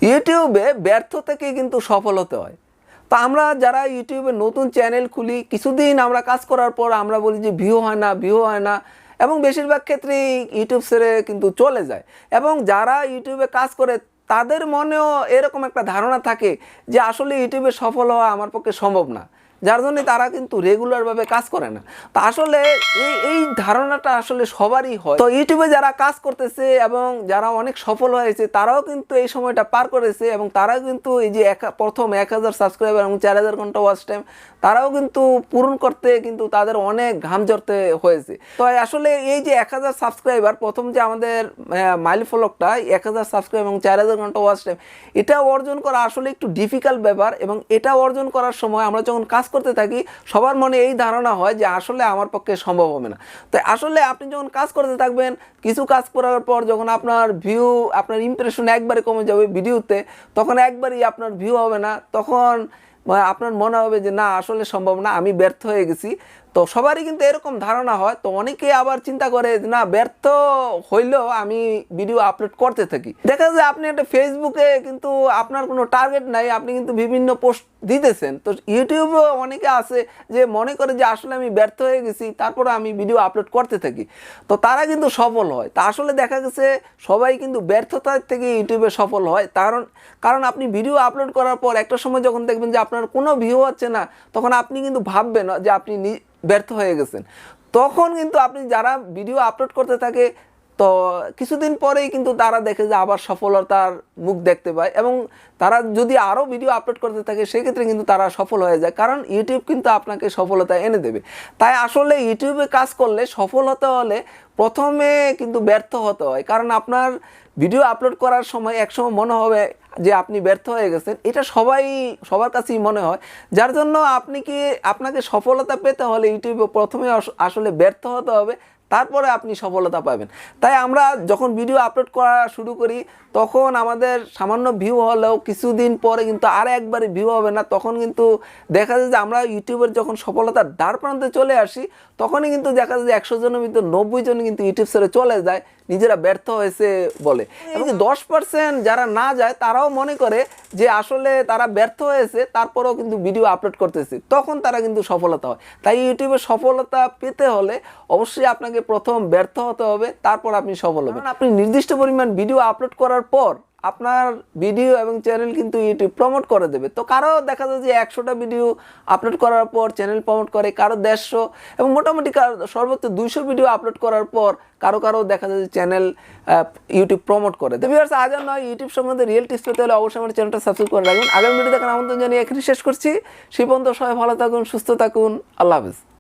ইউটিউবে ব্যর্থ থেকে কিন্তু সফল হতে হয়। তো আমরা যারা ইউটিউবে নতুন চ্যানেল খুলি, কিছুদিন আমরা কাজ করার পর আমরা বলি যে ভিউ হয় না, ভিউ হয় না, এবং বেশিরভাগ ক্ষেত্রেই ইউটিউব ছেড়ে কিন্তু চলে যায়। এবং যারা ইউটিউবে কাজ করে তাদের মনেও এরকম একটা ধারণা থাকে যে আসলে ইউটিউবে সফল হওয়া আমার পক্ষে সম্ভব না, যার জন্য তারা কিন্তু রেগুলারভাবে কাজ করে না। তো আসলে এই ধারণাটা আসলে সবারই হয়। তো ইউটিউবে যারা কাজ করতেছে এবং যারা অনেক সফল হয়েছে তারাও কিন্তু এই সময়টা পার করেছে, এবং তারাও কিন্তু এই যে প্রথম 1000 সাবস্ক্রাইবার এবং 4000 ঘন্টা ওয়াচ টাইম তারাও কিন্তু পূরণ করতে কিন্তু তাদের অনেক ঘাম ঝরতে হয়েছে। তো আসলে এই যে 1000 সাবস্ক্রাইবার, প্রথম যে আমাদের মাইলফলকটা 1000 সাবস্ক্রাইবার এবং 4000 ঘন্টা ওয়াচ টাইম, এটা অর্জন করা আসলে একটু ডিফিকাল্ট ব্যাপার। এবং এটা অর্জন করার সময় আমরা যখন কাজ করতে থাকি সবার মনে এই ধারণা হয় যে আসলে আমার পক্ষে সম্ভব হবে না। তো আসলে আপনি যখন কাজ করতে থাকবেন, কিছু কাজ করার পর যখন আপনার ভিউ, আপনার ইমপ্রেশন একবারে কমে যাবে ভিডিওতে, তখন একবারই আপনার ভিউ হবে না, তখন আপনার মনে হবে যে না আসলে সম্ভব না, আমি ব্যর্থ হয়ে গেছি। তো সবারই কিন্তু এরকম ধারণা হয়। তো অনেকে আবার চিন্তা করে না ব্যর্থ হইলেও আমি ভিডিও আপলোড করতে থাকি। দেখা যায় আপনি একটা ফেসবুকে কিন্তু আপনার কোনো টার্গেট নাই, আপনি কিন্তু বিভিন্ন পোস্ট দিতেছেন। তো ইউটিউবেও অনেকে আছে যে মনে করে যে আসলে আমি ব্যর্থ হয়ে গেছি, তারপরে আমি ভিডিও আপলোড করতে থাকি, তো তারা কিন্তু সফল হয়। তা আসলে দেখা গেছে সবাই কিন্তু ব্যর্থতার থেকে ইউটিউবে সফল হয়। কারণ আপনি ভিডিও আপলোড করার পর একটা সময় যখন দেখবেন যে আপনার কোনো ভিউ হচ্ছে না, তখন আপনি কিন্তু ভাববেন যে আপনি ব্যর্থ হয়ে গেছেন। তখন কিন্তু আপনি যারা ভিডিও আপলোড করতে থাকে, তো কিছুদিন পরেই কিন্তু তারা দেখে যে আবার সফলতার মুখ দেখতে পায়, এবং তারা যদি আরও ভিডিও আপলোড করতে থাকে সেক্ষেত্রে কিন্তু তারা সফল হয়ে যায়, কারণ ইউটিউব কিন্তু আপনাকে সফলতা এনে দেবে। তাই আসলে ইউটিউবে কাজ করলে সফল হতে হলে প্রথমে কিন্তু ব্যর্থ হতে হয়, কারণ আপনার ভিডিও আপলোড করার সময় একসময় মনে হবে যে আপনি ব্যর্থ হয়ে গেছেন। এটা সবার কাছেই মনে হয়, যার জন্য আপনাকে সফলতা পেতে হলে ইউটিউবে প্রথমে আসলে ব্যর্থ হতে হবে, তারপরে আপনি সফলতা পাবেন। তাই আমরা যখন ভিডিও আপলোড করা শুরু করি তখন আমাদের সামান্য ভিউ হলেও কিছুদিন পরে কিন্তু আর একবারে ভিউ হবে না, তখন কিন্তু দেখা যায় যে আমরা ইউটিউবের যখন সফলতার দ্বার প্রান্তে চলে আসি তখনই কিন্তু দেখা যায় যে 100 জনের ভিতর 90 জন কিন্তু ইউটিউব ছেড়ে চলে যায় নিজেরা ব্যর্থ হয়েছে বলে। এবং 10% যারা না যায় তারাও মনে করে যে আসলে তারা ব্যর্থ হয়েছে, তারপরেও কিন্তু ভিডিও আপলোড করতেছে, তখন তারা কিন্তু সফলতা হয়। তাই ইউটিউবে সফলতা পেতে হলে অবশ্যই আপনাকে প্রথম ব্যর্থ হতে হবে, তারপর আপনি সফল হবেন। আপনি নির্দিষ্ট পরিমাণ ভিডিও আপলোড করার পর আপনার ভিডিও এবং চ্যানেল কিন্তু ইউটিউব প্রমোট করে দেবে। তো কারো দেখা যায় যে 100টা ভিডিও আপলোড করার পর চ্যানেল প্রমোট করে, কারো 150, এবং মোটামুটি সর্বোচ্চ 200 ভিডিও আপলোড করার পর কারো দেখা যায় যে চ্যানেল ইউটিউব প্রমোট করে। তো ভিউয়ার্স, আজ আর নয়, ইউটিউব সম্বন্ধে রিয়েল টিপস পেতে হলে অবশ্যই আমার চ্যানেলটা সাবস্ক্রাইব করে রাখবেন। আগামী ভিডিও দেখার আমন্ত্রণ জানিয়ে এখানে শেষ করছি। সেই পর্যন্ত সবাই ভালো থাকুন, সুস্থ থাকুন, আল্লাহ হাফেজ।